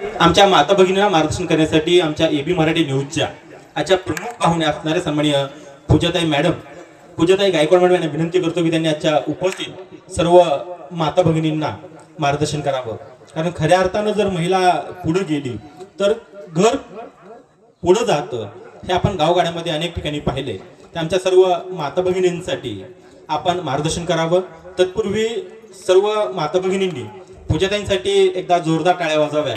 आमच्या माता भगिनींना मार्गदर्शन करण्यासाठी आमच्या एबी मराठी न्यूजच्या आजच्या प्रमुख पाहुणे असणारे सन्माननीय पूजाताई मॅडम, पूजाताई गायकवाड मॅडम यांना विनंती करतो की त्यांनी आजच्या उपस्थित सर्व माता भगिनींना मार्गदर्शन करावं. कारण खऱ्या अर्थानं जर महिला पुढे गेली तर घर पुढे जातं, हे आपण गावगाड्यामध्ये अनेक ठिकाणी पाहिले. तर आमच्या सर्व माता भगिनींसाठी आपण मार्गदर्शन करावं. तत्पूर्वी सर्व माता भगिनींनी पूजाताईंसाठी एकदा जोरदार टाळ्या वाजवाव्या.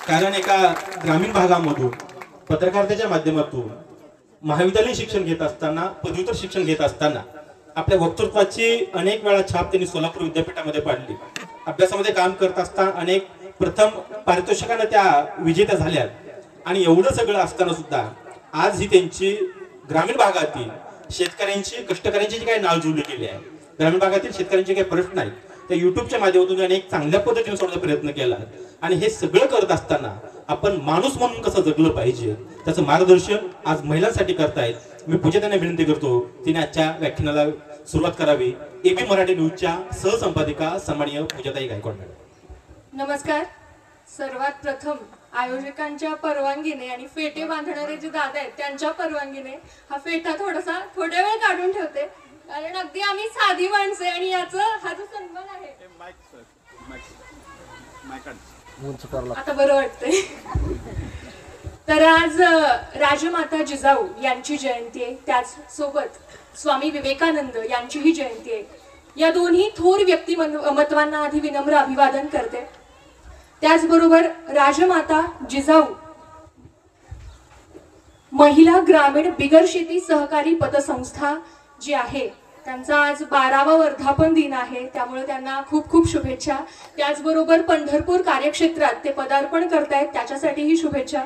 कारण एका ग्रामीण भागामधून पत्रकारितेच्या माध्यमातून महाविद्यालयीन शिक्षण घेत असताना, पदव्युत्तर शिक्षण घेत असताना आपल्या वक्तृत्वाची अनेक वेळा छाप त्यांनी सोलापूर विद्यापीठामध्ये पाडली. अभ्यासामध्ये काम करत असताना अनेक प्रथम पारितोषिकांना त्या विजेत्या झाल्यात. आणि एवढं सगळं असताना सुद्धा आज ही त्यांची ग्रामीण भागातील शेतकऱ्यांची, कष्टकऱ्यांची जी काही नाळ जुळली गेली आहे, ग्रामीण भागातील शेतकऱ्यांचे काही प्रश्न आहेत त्या युट्यूबच्या माध्यमातून अनेक चांगल्या पद्धतीने सोडण्याचा प्रयत्न केला. आणि हे सगळं करत असताना आपण माणूस म्हणून कसं जगलं पाहिजे त्याचं मार्गदर्शन आज महिलांसाठी करतायत. मी पूजाताईंना विनंती करतो तिने आजच्या व्याख्यानाला सुरुवात करावी. एबी मराठी न्यूजच्या सहसंपादिका सन्माननीय पूजाताई गायकवाड मॅडम. नमस्कार. सर्वात प्रथम आयोजकांच्या परवानगीने आणि फेटे बांधणारे जे दादा आहेत त्यांच्या परवानगीने हा फेटा थोड्या वेळ काढून ठेवते. कारण अगदी आम्ही साधी माणसं आहे आणि हा जो सन्मान आहे आता बरं वाटतंय. तर आज राजमाता जिजाऊ यांची जयंती आहे, त्याच सोबत स्वामी विवेकानंद यांचीही जयंती आहे. या दोन्ही थोर व्यक्तिमत्वांना आधी विनम्र अभिवादन करते. त्याचबरोबर राजमाता जिजाऊ महिला ग्रामीण बिगर शेती सहकारी पतसंस्था जी आहे त्यांचा आज 12वा वर्धापन दिन आहे, त्यामुळे त्यांना खूप खूप शुभेच्छा. त्याचबरोबर पंढरपूर कार्यक्षेत्रात ते पदार्पण करतायत त्याच्यासाठीही शुभेच्छा.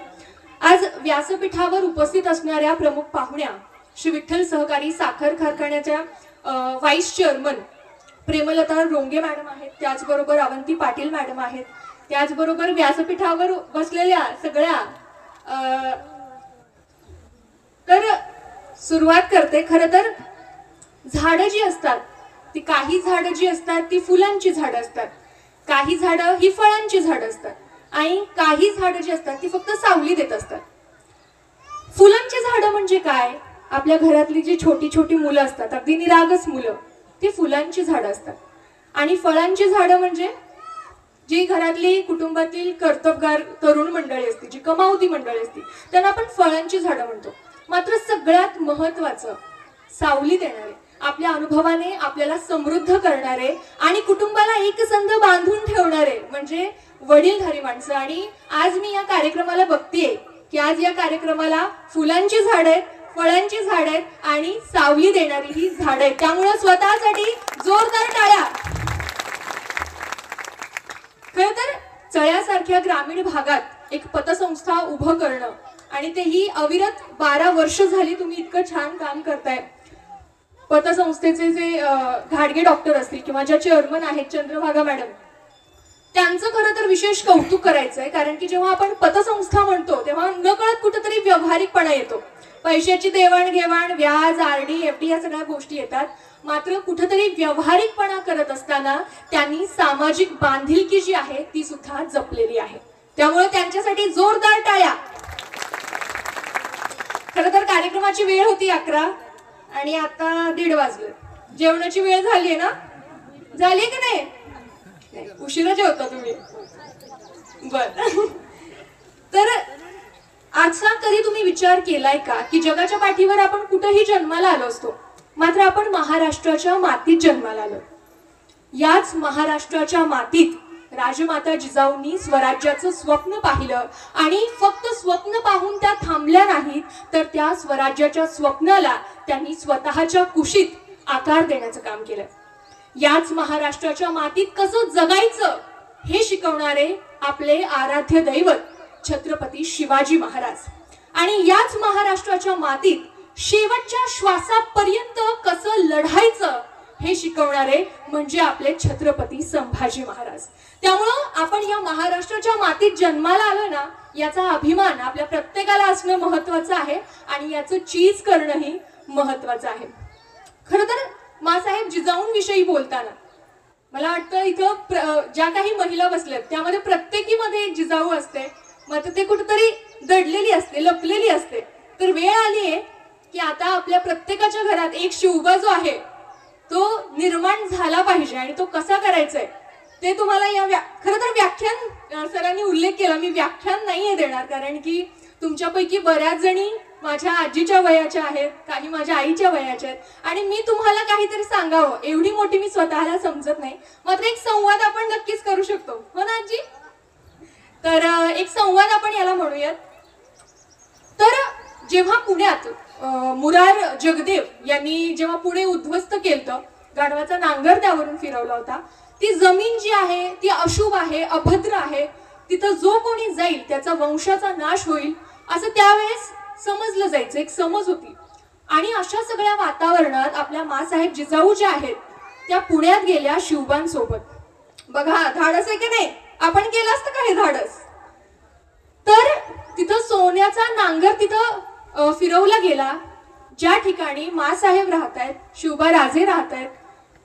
आज व्यासपीठावर उपस्थित असणाऱ्या प्रमुख पाहुण्या श्री विठ्ठल सहकारी साखर कारखान्याच्या व्हाईस चेअरमन प्रेमलता रोंगे मॅडम आहेत, त्याचबरोबर अवंती पाटील मॅडम आहेत. त्याचबरोबर व्यासपीठावर बसलेल्या सगळ्या तर सुरुवात करते. खरं तर झाडं जी असतात ती, काही झाडं जी असतात ती फुलांची झाडं असतात, काही झाडं ही फळांची झाडं असतात आणि काही झाडं जी असतात ती फक्त सावली देत असतात. फुलांची झाडं म्हणजे काय? आपल्या घरातली जी छोटी छोटी मुलं असतात, अगदी निरागस मुलं, ती फुलांची झाडं असतात. आणि फळांची झाडं म्हणजे जी घरातली कुटुंबातील कर्तबगार तरुण मंडळी असते, जी कमावती मंडळी असते, त्यांना आपण फळांची झाडं म्हणतो. मात्र सगळ्यात महत्वाचं सावली देणारे, आपल्या अनुभवाने आपल्याला समृद्ध करणारे आणि कुटुंबाला एकसंध बांधून ठेवणारे म्हणजे वडीलधारी माणसं. आणि आज मी या कार्यक्रमाला बघतेय की आज या कार्यक्रमाला फुलांची झाड आहेत, फळांची झाड आहेत आणि सावली देणारी ही झाड आहेत. त्यामुळे स्वतःसाठी जोरदार टाळ्या. खरं तर चळ्यासारख्या ग्रामीण भागात एक पतसंस्था उभं करणं आणि तेही अविरत 12 वर्ष झाली तुम्ही इतकं छान काम करताय. पतसंस्थेचे जे घाडगे डॉक्टर असतील किंवा ज्या चेअरमन आहेत चंद्रभागा मॅडम, त्यांचं खरं तर विशेष कौतुक करायचंय. कारण की जेव्हा आपण पतसंस्था म्हणतो तेव्हा नकळत कुठेतरी व्यावहारिकपणा येतो. पैशाची देवाणघेवाण, व्याज, आरडी, एफडी या सगळ्या गोष्टी येतात. मात्र कुठेतरी व्यावहारिकपणा करत असताना त्यांनी सामाजिक बांधिलकी जी आहे ती सुद्धा जपलेली आहे. त्यामुळे त्यांच्यासाठी जोरदार टाळ्या. खरं तर कार्यक्रमाची वेळ होती 11 आणि आता 1:30 वाजले. जेवणाची वेळ झाली ना? झाली की नाही? उशिरा जेवता तुम्ही? बर. तर आजचा कधी तुम्ही विचार केलाय का की जगाच्या पाठीवर आपण कुठेही जन्माला आलो असतो, मात्र आपण महाराष्ट्राच्या मातीत जन्माला आलो. याच महाराष्ट्राच्या मातीत राजमाता जिजाऊंनी स्वराज्याचं स्वप्न पाहिलं आणि फक्त स्वप्न पाहून त्या थांबल्या नाहीत, तर त्या स्वराज्याच्या स्वप्नाला त्यांनी स्वतःच्या कुशीत आकार देण्याचं काम केलं. याच महाराष्ट्राच्या मातीत कसं जगायचं हे शिकवणारे आपले आराध्य दैवत छत्रपती शिवाजी महाराज. आणि याच महाराष्ट्राच्या मातीत शेवटच्या श्वासापर्यंत कसं लढायचं हे शिकवणारे म्हणजे आपले छत्रपती संभाजी महाराज. त्यामुळं आपण या महाराष्ट्राच्या मातीत जन्माला आलो ना, याचा अभिमान आपल्या प्रत्येकाला असणं महत्वाचं आहे आणि याचं चीज करणंही महत्वाचं आहे. खरं तर मासाहेब जिजाऊंविषयी बोलताना मला वाटतं इथं ज्या काही महिला बसल्यात त्यामध्ये प्रत्येकीमध्ये एक जिजाऊ असते, मग ते कुठेतरी दडलेली असते, लपलेली असते. तर वेळ आली आहे की आता आपल्या प्रत्येकाच्या घरात एक शिवबा जो आहे तो निर्माण झाला पाहिजे. आणि तो कसा करायचा आहे ते तुम्हाला खरं तर व्याख्यान सरांनी उल्लेख केला, मी व्याख्यान नाहीये देणार, कारण की तुमच्यापैकी बऱ्याच जणी माझ्या आजीच्या वयाच्या आहेत, काही माझ्या आईच्या वयाच्या आहेत, आणि मी तुम्हाला काहीतरी सांगावं एवढी मोठी मी स्वतःला समजत नाही. मात्र एक संवाद आपण नक्कीच करू शकतो, हो ना आजी? तर एक संवाद आपण याला म्हणूयात. तर जेव्हा पुण्यात मुरार जगदेव यांनी जेव्हा पुणे उद्ध्वस्त केलं, गाढवाचा नांगर त्यावरून फिरवला होता, ती जमीन जी आहे ती अशुभ आहे, अभद्र आहे, तिथं जो कोणी जाईल त्याचा वंशाचा नाश होईल असं त्यावेळेस समजलं जायचं, एक समज होती. आणि अशा सगळ्या वातावरणात आपल्या मासाहेब जिजाऊ ज्या आहेत त्या पुण्यात गेल्या शिवबांसोबत. बघा धाडस आहे की नाही, आपण केलं असतं का हे धाडस? तर तिथं सोन्याचा नांगर तिथं फिरवला गेला. ज्या ठिकाणी मासाहेब राहत आहेत, शिवबा राजे राहत आहेत,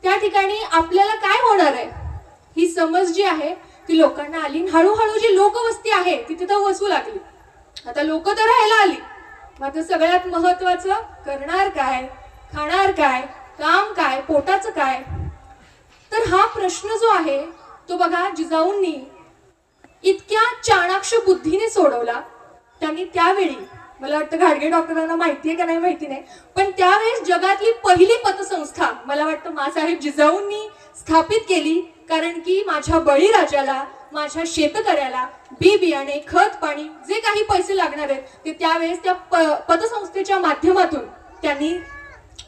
त्या ठिकाणी आपल्याला काय होणार आहे ही समज जी आहे ती लोकांना आली. हळूहळू जी लोकवस्ती आहे ती तिथं वसू लागली. आता लोक तर राहायला आली, मात्र सगळ्यात महत्वाचं करणार काय, खाणार काय, काम काय, पोटाचं काय. तर हा प्रश्न जो आहे तो बघा जिजाऊंनी इतक्या चाणाक्ष बुद्धीने सोडवला. त्यांनी त्यावेळी, मला वाटतं घाडगे डॉक्टरांना माहितीये का नाही माहिती नाही, पण त्यावेळेस जगातली पहिली पतसंस्था मला वाटतं मासाहेब जिजाऊंनी स्थापित केली. कारण की माझ्या बळीराजाला, माझ्या शेतकऱ्याला बी बियाणे, खत पाणी जे काही पैसे लागणार आहेत ते त्यावेळेस त्या पतसंस्थेच्या माध्यमातून त्यांनी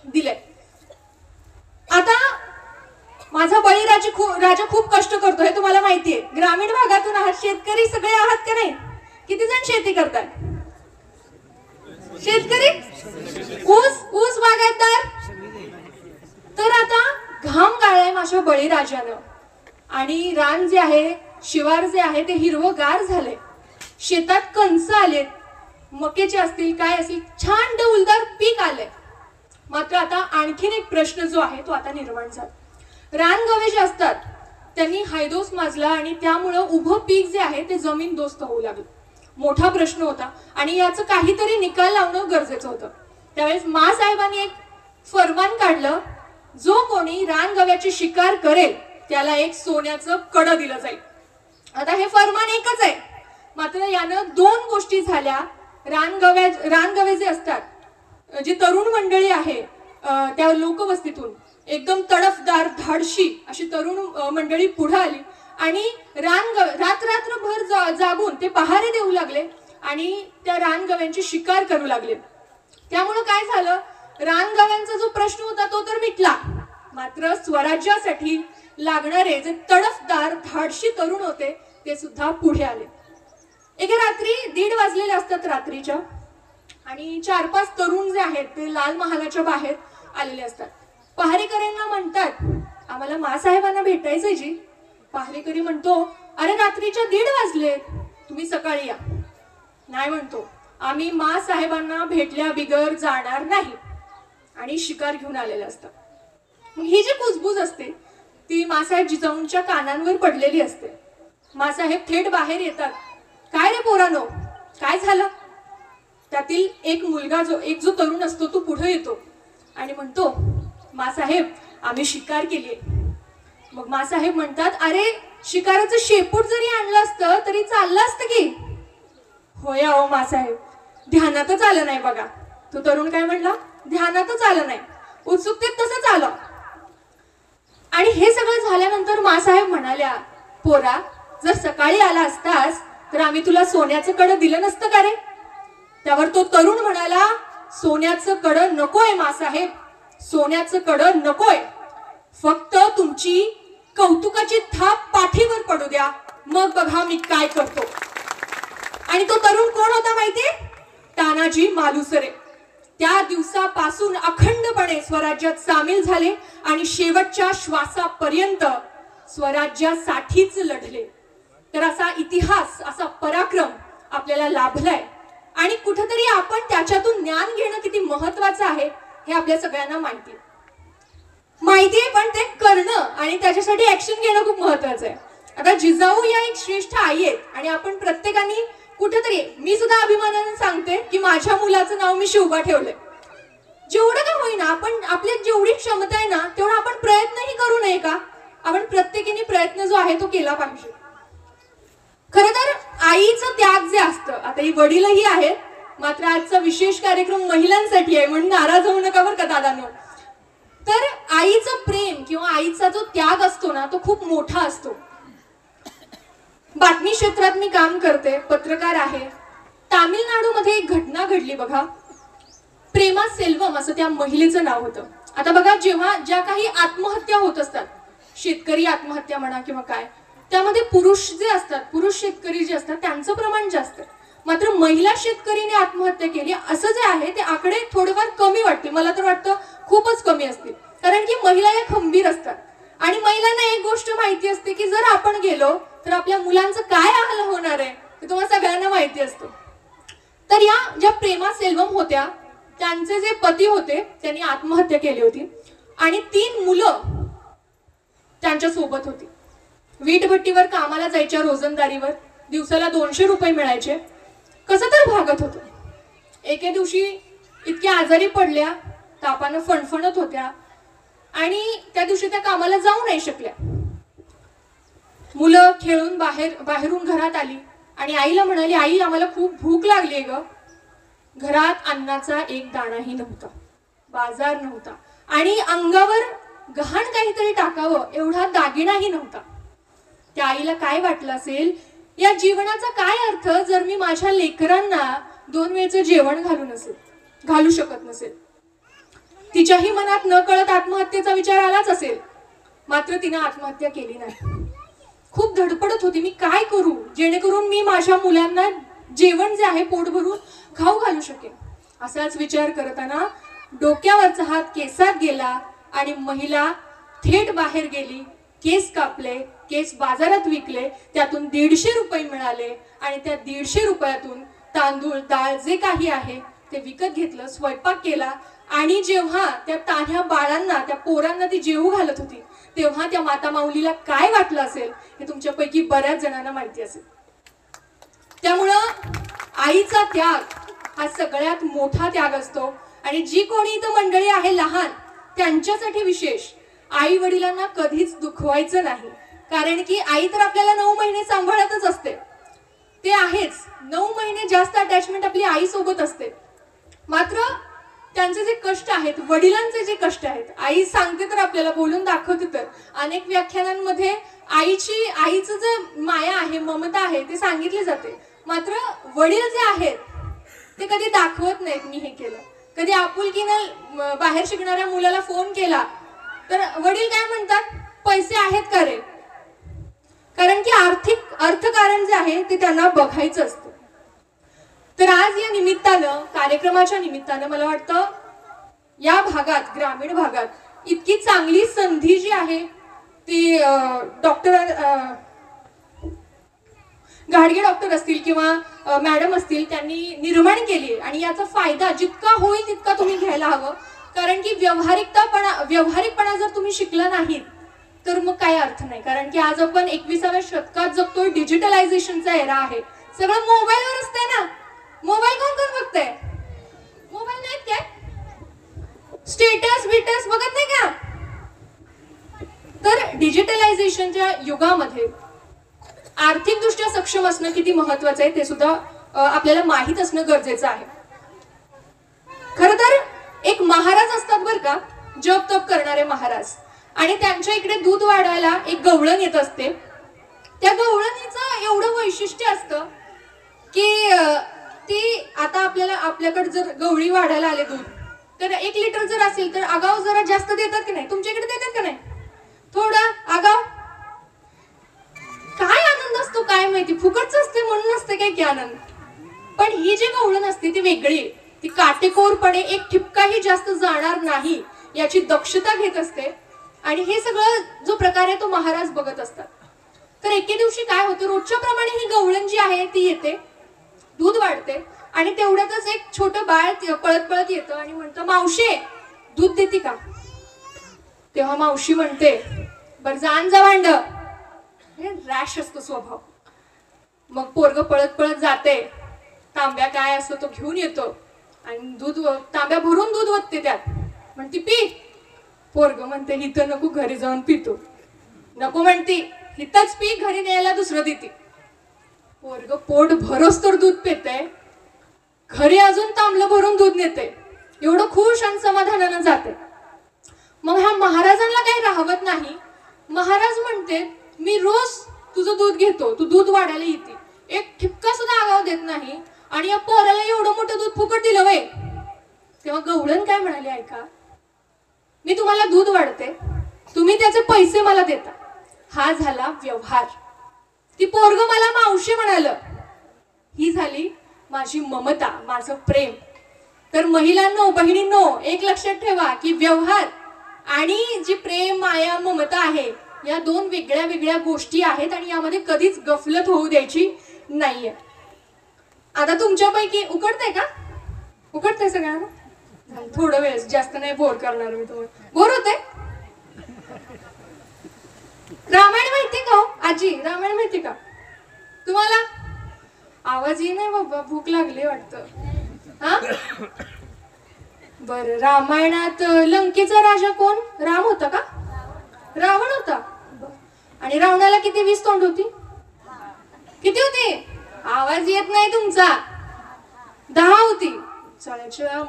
दिले. आता माझा राजा खूप कष्ट करतो हे तुम्हाला माहितीये. ग्रामीण भागातून आहात, शेतकरी सगळे आहात का नाही? किती जण शेती करतात? शेतकरी, ऊस बागायतदार. तर आता घाम गाळलाय माझ्या बळीराजानं आणि रान जे आहे, शिवार जे आहे ते हिरवगार झाले, शेतात कणसं आलेत, मकेचे असतील काय असतील, छान डौलदार पीक आले. मात्र आता आणखीन एक प्रश्न जो आहे तो आता निर्माण झाला. रानगवे जे असतात त्यांनी हायदोस माजला आणि त्यामुळं उभं पीक जे आहे ते जमीनदोस्त होऊ लागलं. मोठा प्रश्न होता आणि याचं काहीतरी निकाल लावणं गरजेचं होतं. त्यावेळेस मासाहेबांनी एक फरमान काढलं, जो कोणी रानगव्याची शिकार करेल त्याला एक सोन्याचं कड दिलं जाईल. आता हे फरमान एकच आहे, मात्र यानं दोन गोष्टी झाल्या. रानगवे जे असतात, जी तरुण मंडळी आहे त्या लोकवस्तीतून एकदम तडफदार धाडशी अशी तरुण मंडळी पुढे आली आणि रात्रभर जागून ते पहारे देऊ लागले आणि त्या रानगव्यांची शिकार करू लागले. त्यामुळे काय झालं, रानगव्यांचा जो प्रश्न होता तो तर मिटला, मात्र स्वराज्यासाठी लागणारे जे तडफदार धाडशी तरुण होते ते सुद्धा पुढे आले. एके रात्री 1:30 वाजलेले असतात रात्रीच्या आणि 4-5 तरुण जे आहेत ते लाल महालाच्या बाहेर आलेले असतात. पहारेकऱ्यांना म्हणतात, आम्हाला मासाहेबांना भेटायचंय जी. पहारेकरी म्हणतो, अरे रात्रीच्या 1:30 वाजले, तुम्ही सकाळी या. नाही म्हणतो, आम्ही मासाहेबांना भेटल्या बिगर जाणार नाही, आणि शिकार घेऊन आलेले असतात. ही जी कुजबूज असते ती मासाहेब जिजाऊंच्या कानांवर पडलेली असते. मासाहेब थेट बाहेर येतात. काय रे पोरानो, काय झालं? त्यातील एक मुलगा जो तरुण असतो तो पुढे येतो आणि म्हणतो, मासाहेब आम्ही शिकार केली. मग मासाहेब म्हणतात, अरे शिकाराचं शेपूट जरी आणलं असतं तरी चाललं असतं की. होय अहो मासाहेब, ध्यानातच आलं नाही बघा. तो तरुण काय म्हणला, ध्यानातच आलं नाही, उत्सुकतेत तसंच आलं. आणि हे सगळं झाल्यानंतर मासाहेब म्हणाल्या, पोरा जर सकाळी आला असतास तर आम्ही तुला सोन्याचं कडं दिलं नसतं का रे? त्यावर तो तरुण म्हणाला, सोन्याचं कडं नकोय मासाहेब, सोन्याचं कडं नकोय, फक्त तुमची कौतुकाची थाप पाठीवर पडू द्या, मग बघा मी काय करतो. आणि तो तरुण कोण होता माहितीये? तानाजी मालुसरे. त्या दिवसापासून अखंडपणे स्वराज्यात सामील झाले आणि शेवटच्या श्वासापर्यंत स्वराज्यासाठीच लढले. तर असा इतिहास, असा पराक्रम आपल्याला लाभलाय आणि कुठेतरी आपण त्याच्यातून ज्ञान घेणं किती महत्वाचं आहे हे आपल्या सगळ्यांना माहिती. माहिती आहे, पण ते करणं आणि त्याच्यासाठी ऍक्शन घेणं खूप महत्वाचं आहे. आता जिजाऊ या एक श्रेष्ठ आई आहेत आणि आपण प्रत्येकाने कुठेतरी, मी सुद्धा अभिमानाने सांगते की माझ्या मुलाचं नाव मी शिवबा ठेवलंय. जेवढं का होईना, आपण आपल्यात जेवढी क्षमता आहे ना तेवढा आपण प्रयत्नही करू नये का? आपण प्रत्येकाने प्रयत्न जो आहे तो केला पाहिजे. खरं तर आईचं त्याग जे असतं, आता ही वडीलही आहेत, मात्र आजचा विशेष कार्यक्रम महिलांसाठी आहे म्हणून नाराज होऊ नका बरं का दादांनो. तर आईचं प्रेम किंवा आईचा जो त्याग असतो ना तो खूप मोठा असतो. बातमी क्षेत्रात मी काम करते, पत्रकार आहे. तामिळनाडूमध्ये एक घटना घडली बघा. प्रेमा सेल्वम असं त्या महिलेचं नाव होतं. आता बघा, जेव्हा ज्या काही आत्महत्या होत असतात, शेतकरी आत्महत्या म्हणा किंवा काय, त्यामध्ये पुरुष जे असतात, पुरुष शेतकरी जे असतात त्यांचं प्रमाण जास्त. मात्र महिला शेतकरीने आत्महत्या केली असं जे आहे ते आकडे थोडेफार कमी वाटतील. मला तर वाटतं खूपच कमी असतील, कारण की महिला या खंबीर असतात आणि महिलांना एक गोष्ट माहिती असते की जर आपण गेलो तर आपल्या मुलांचं काय हाल होणार आहे ते तुम्हाला सगळ्यांना माहिती असतं. तर या ज्या प्रेमा सेल्वम होत्या, त्यांचे जे पती होते त्यांनी आत्महत्या केली होती आणि 3 मुलं त्यांच्या सोबत होती. वीटभट्टीवर कामाला जायच्या, रोजंदारीवर दिवसाला 200 रुपये मिळायचे. कसं तर भागत होतं. एके दिवशी इतक्या आजारी पडल्या, तापानं फणफणत होत्या आणि त्या दिवशी त्या कामाला जाऊ नाही शकल्या. मुलं खेळून बाहेरून घरात आली आणि आईला म्हणाली, आई आम्हाला खूप भूक लागली ग. घरात अन्नाचा एक दाणाही नव्हता, बाजार नव्हता आणि अंगावर गहाण काहीतरी टाकावं एवढा दागिनाही नव्हता. त्या आईला काय वाटलं असेल, या जीवनाचा काय अर्थ जर मी माझ्या लेकरांना 2 वेळचं जेवण घालू शकत नसेल. तिच्याही मनात न कळत आत्महत्येचा विचार आलाच असेल, मात्र तिने आत्महत्या केली नाही. खूप धडपडत होती, मी काय करू जेणेकरून मी माझ्या मुलांना जेवण जे आहे पोट भरून खाऊ घालू शकेन. असाच विचार करताना डोक्यावरचा हात केसात गेला आणि महिला थेट बाहेर गेली. केस कापले, केस बाजारात विकले, त्यातून 150 रुपये मिळाले आणि त्या 150 रुपयातून तांदूळ, डाळ जे काही आहे ते विकत घेतलं, स्वयंपाक केला आणि जेव्हा त्या तान्ह्या बाळांना, त्या पोरांना ती जेवू घालत होती तेव्हा त्या माता माऊलीला काय वाटलं असेल हे तुमच्यापैकी बऱ्याच जणांना माहिती असेल. त्यामुळं आईचा त्याग हा सगळ्यात मोठा त्याग असतो आणि जी कोणी इथं मंडळी आहे लहान त्यांच्यासाठी विशेष, आई वडिलांना कधीच दुखवायचं नाही. कारण की आई तर आपल्याला 9 महिने सांभाळतच असते, ते आहेच. 9 महिने जास्त अटॅचमेंट आपली आई सोबत असते. मात्र त्यांचे जे कष्ट आहेत, वडिलांचे जे कष्ट आहेत, आई सांगते तर आपल्याला, बोलून दाखवते तर अनेक व्याख्यानांमध्ये आईचं जे माया आहे, ममता आहे ते सांगितले जाते. मात्र वडील जे आहेत ते कधी दाखवत नाहीत. मी हे केलं, कधी आपुलकीनं बाहेर शिकणाऱ्या मुलाला फोन केला तर वडील काय म्हणतात, पैसे आहेत का रे? कारण की आर्थिक अर्थकारण जे आहे ते त्यांना बघायचं असतं. तर आज या निमित्तानं, कार्यक्रमाच्या निमित्तानं मला वाटतं या भागात, ग्रामीण भागात इतकी चांगली संधी जी आहे ती डॉक्टर घाडगे डॉक्टर असतील किंवा मॅडम असतील त्यांनी निर्माण केली आणि याचा फायदा जितका होईल तितका तुम्ही घ्यायला हवं. कारण की व्यावहारिकपणा जर तुम्ही शिकला नाहीत तर मग काय अर्थ नाही. कारण की आज आपण 21व्या शतकात जगतोय, डिजिटलायझेशनचा एरा आहे. सगळं मोबाईलवर असतंय ना. मोबाईल कोण बघतंय? मोबाईल नाहीत काय? स्टेटस बिटस बघत नाही का? तर डिजिटलायझेशनच्या युगामध्ये आर्थिकदृष्ट्या सक्षम असणं किती महत्वाचं आहे ते सुद्धा आपल्याला माहित असणं गरजेचं आहे. खरं तर एक महाराज असतात बरं का, जप तप करणारे महाराज, आणि त्यांच्या इकडे दूध वाढायला एक गवळण येत असते. त्या गवळणीचं एवढं वैशिष्ट्य असतं की ती आता आपल्याकडे जर गवळी वाढायला आले दूध तर 1 लिटर जर असेल तर आगाव जरा जास्त देतात की नाही? तुमच्या इकडे देतात का नाही? थोडा आगाव. काय आनंद असतो काय माहिती, फुकटच असते म्हणून नसते काय की आनंद. पण ही जी गवळण असते ती वेगळी, ती काटेकोरपणे एक ठिपकाही जास्त जाणार नाही याची दक्षता घेत असते. आणि हे सगळं जो प्रकार आहे तो महाराज बघत असतात. तर एके दिवशी काय होतं, रोजच्या प्रमाणे ही गवळण जी आहे ती येते, दूध वाढते आणि तेवढ्यातच एक छोटं बाळ पळत पळत येतं आणि म्हणतं, मावशे दूध देते का? तेव्हा मावशी म्हणते, बर जाण जा भांड. रॅश असतो स्वभाव. मग पोरग पळत पळत जाते, तांब्या काय असतो तो घेऊन येतो आणि दूध तांब्या भरून दूध ओतते त्यात, म्हणते पी. पोरग म्हणते इथं नको, घरी जाऊन पितो. नको म्हणती, इथंच पी, घरी न्यायला दुसरं देते. पोरग पोट भरोस तर दूध पिते, घरी अजून तांबलं भरून दूध नेते. एवढं खुश आणि समाधानानं जाते. मग ह्या महाराजांना काही राहवत नाही. महाराज म्हणते, मी रोज तुझं दूध घेतो, तू दूध वाढायला येते, एक ठिपका सुद्धा आगाव देत नाही, आणि या पोराला एवढं मोठं दूध फुकट दिलं वय. तेव्हा गवळण काय म्हणाले, ऐका, मी तुम्हाला दूध वाढते, तुम्ही त्याचे पैसे मला देता, हा झाला व्यवहार. ती पोरग मला मावशी म्हणालं, ही झाली माझी ममता, माझं प्रेम. तर महिलांनो, बहिणींनो, एक लक्षात ठेवा की व्यवहार आणि जी प्रेम, माया, ममता आहे, या दोन वेगळ्या वेगळ्या गोष्टी आहेत आणि यामध्ये कधीच गफलत होऊ द्यायची नाहीये. आता तुमच्यापैकी उकडतंय का? उकडतंय सगळ्यांना? थोडं वेळ, जास्त नाही बोर करणार मी तुम्हाला. बोर होते? रामायण माहिती का हो? आजी, रामायण माहिती का तुम्हाला? आवाज ये नाही बाबा, भूक लागली वाटतं. हा बर, रामायणात लंकेचा राजा कोण? राम होता का? रावण होता. आणि रावणाला किती 20 तोंड होती? किती होती? आवाज येत नाही तुमचा. 10 होती. चाळ्याच्या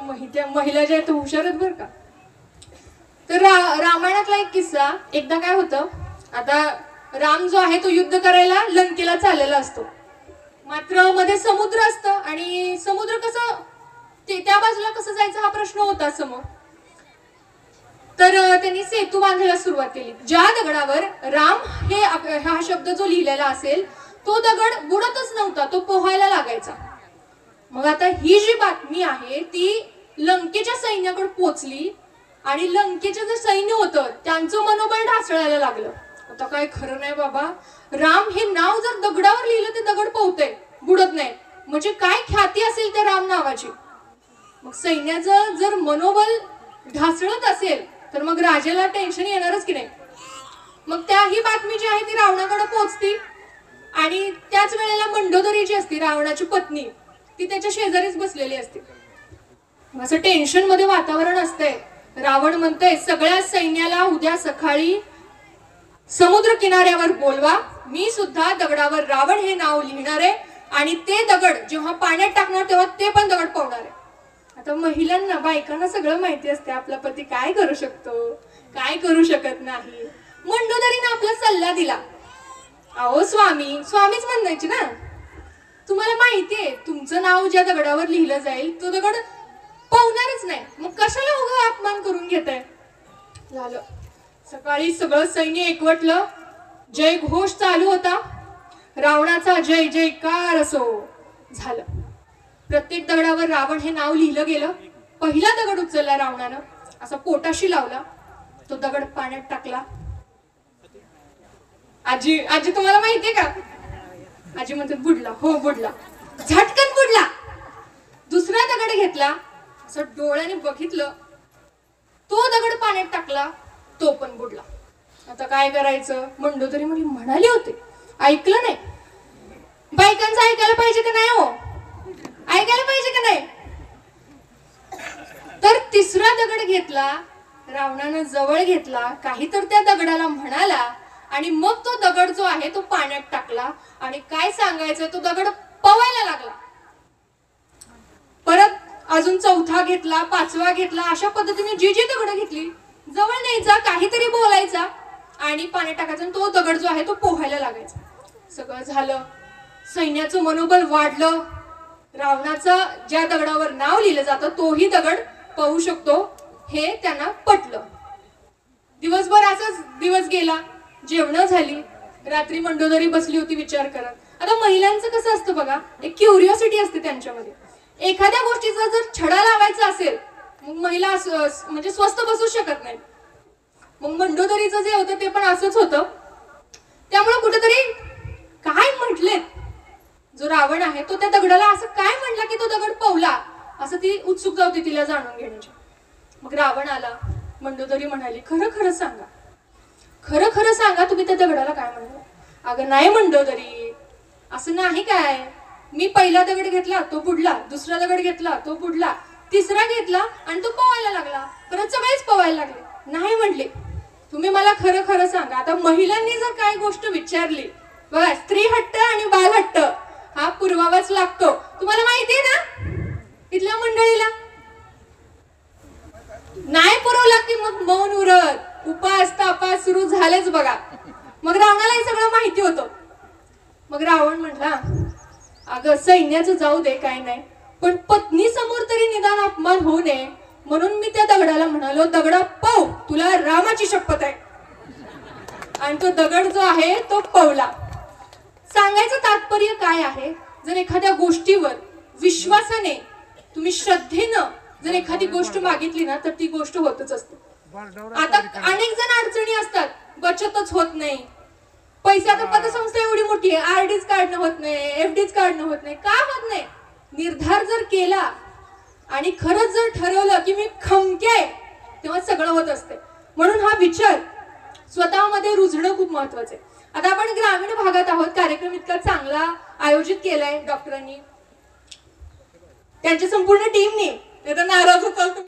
महिला ज्या आहेत हुशारच बर का. तर रामायणातला एक किस्सा. एकदा काय होतं, आता राम जो आहे तो युद्ध करायला लंकेला चाललेला असतो. मात्र मध्ये समुद्र असतं आणि समुद्र कसं, त्या बाजूला कसं जायचं हा प्रश्न होता समोर. तर त्यांनी सेतू बांधायला सुरुवात केली. ज्या दगडावर राम हा शब्द जो लिहिलेला असेल तो दगड बुडतच नव्हता, तो पोहायला लागायचा. मग आता ही जी बातमी आहे ती लंकेच्या सैन्याकडे पोहोचली आणि लंकेचं जे सैन्य होतं त्यांचं मनोबल ढासळायला लागलं. आता काय खरं नाही बाबा, राम हे नाव जर दगडावर लिहिलं ते दगड पोहतंय, बुडत नाही, म्हणजे काय ख्याती असेल त्या राम नावाची. मग सैन्याचं जर मनोबल ढासळत असेल तर मग राजाला टेन्शन येणारच की नाही. मग ही बातमी जी आहे ती रावणाकडे पोहोचती आणि त्याच वेळेला मंडोदरी जी असते रावणाची पत्नी, ती त्याच्या शेजारीच बसलेली असते. असं टेन्शन मध्ये वातावरण असतंय. रावण म्हणतंय, सगळ्या सैन्याला उद्या सकाळी समुद्र किनाऱ्यावर बोलवा, मी सुद्धा दगडावर रावण हे नाव लिहिणार आहे आणि ते दगड जेव्हा पाण्यात टाकणार तेव्हा ते पण दगड पावणार आहे. आता महिलांना, बायकांना सगळं माहिती असते आपला पती काय करू शकतो, काय करू शकत नाही. मंडोदरीने आपला सल्ला दिला. अहो स्वामीच म्हणायची ना, तुम्हाला माहितीये तुमचं नाव ज्या दगडावर लिहिलं जाईल तो दगड पावणारच नाही, मग कशाला उगा अपमान करून घेताय. झालं. सकाळी सगळं सैन्य एकवटलं, जय घोष चालू होता, रावणाचा जय जयकार असो. झालं. प्रत्येक दगडावर रावण हे नाव लिहिलं गेलं. पहिला दगड उचलला रावणानं, असा पोटाशी लावला, तो दगड पाण्यात टाकला. आजी तुम्हाला माहितीये का? आजी म्हणतात बुडला. हो बुडला, झटकन बुडला. दुसरा दगड घेतला, असं डोळ्याने बघितलं, तो दगड पाण्यात टाकला, तो पण बुडला. आता काय करायचं? मंडोदरी म्हणाली होते, ऐकलं नाही. बायकांचं ऐकायला पाहिजे का नाही हो? ऐकायला पाहिजे का नाही? तर तिसरा दगड घेतला, रावणानं जवळ घेतला, काही तर त्या दगडाला म्हणाला आणि मग तो दगड जो आहे तो पाण्यात टाकला आणि काय सांगायचं, तो दगड पवायला लागला. परत अजून चौथा घेतला, पाचवा घेतला, अशा पद्धतीने जी दगड घेतली जवळ न्यायचा, काहीतरी बोलायचा आणि पाण्यात टाकायचा आणि तो दगड जो आहे तो पोहायला लागायचा. सगळं झालं. सैन्याचं मनोबल वाढलं. रावणाचं ज्या दगडावर नाव लिहिलं जातं तोही दगड पाहू शकतो हे त्यांना पटलं. दिवसभर असाच दिवस गेला. जेवण झाली. रात्री मंडोदरी बसली होती विचार करत. आता महिलांचं कसं असतं बघा, एक क्युरिओसिटी असते त्यांच्यामध्ये. एखाद्या गोष्टीचा जर छडा लावायचा असेल मग महिला म्हणजे स्वस्थ बसू शकत नाही. मग मंडोदरीचं जे होतं ते पण असंच होतं. त्यामुळे कुठेतरी काय म्हटलेत, जो रावण आहे तो त्या दगडाला असं काय म्हटला की तो दगड पवला, असं ती उत्सुकता होती तिला जाणून घेण्याची. मग रावण आला. मंडोदरी म्हणाली, खरं खरं सांगा, खरं खरं सांगा, तुम्ही त्या दगडाला काय म्हणाला? अगं नाही मंडोदरी, असं नाही काय, मी पहिला दगड घेतला तो बुडला, दुसरा दगड घेतला तो बुडला, तिसरा घेतला आणि तो पवायला लागला, परत सगळेच पवायला लागले. नाही म्हटले, तुम्ही मला खरं खरं सांगा. आता महिलांनी जर काही गोष्ट विचारली, बघा स्त्री हट्ट आणि बाल हट्ट हा पुरवावाच लागतो. तुम्हाला माहितीये ना इथल्या मंडळीला, नाही पुरवला की मग मौन उरत, उपास तापास सुरू झालेच बघा. मग रावणाला हे सगळं माहिती होतं. मग रावण म्हटला, अगं सैन्याचं जाऊ दे काय नाही, पण पत्नी समोर तरी निदान अपमान होऊ नये म्हणून मी त्या दगडाला म्हणालो, दगडा पव, तुला रामाची शपथ आहे. आणि तो दगड जो आहे तो पवला. सांगायचं तात्पर्य काय आहे, जर एखाद्या गोष्टीवर विश्वासाने तुम्ही श्रद्धेनं जर एखादी गोष्ट मागितली ना तर ती गोष्ट होतच असते. आता अनेक जण अडचणी असतात, बचतच होत नाही, पैसा पतसंस्था एवढी मोठी आहे, आरडीच काढणं होत नाही, एफडीच काढणं होत नाही. का होत नाही? निर्धार जर केला आणि खरंच जर ठरवलं की मी खमके आहे, तेव्हा सगळं होत असते. म्हणून हा विचार स्वतःमध्ये रुजणं खूप महत्वाचं आहे. आता आपण ग्रामीण भागात आहोत, कार्यक्रम इतका चांगला आयोजित केलाय डॉक्टरांनी, त्यांच्या संपूर्ण टीमने. नाराज होता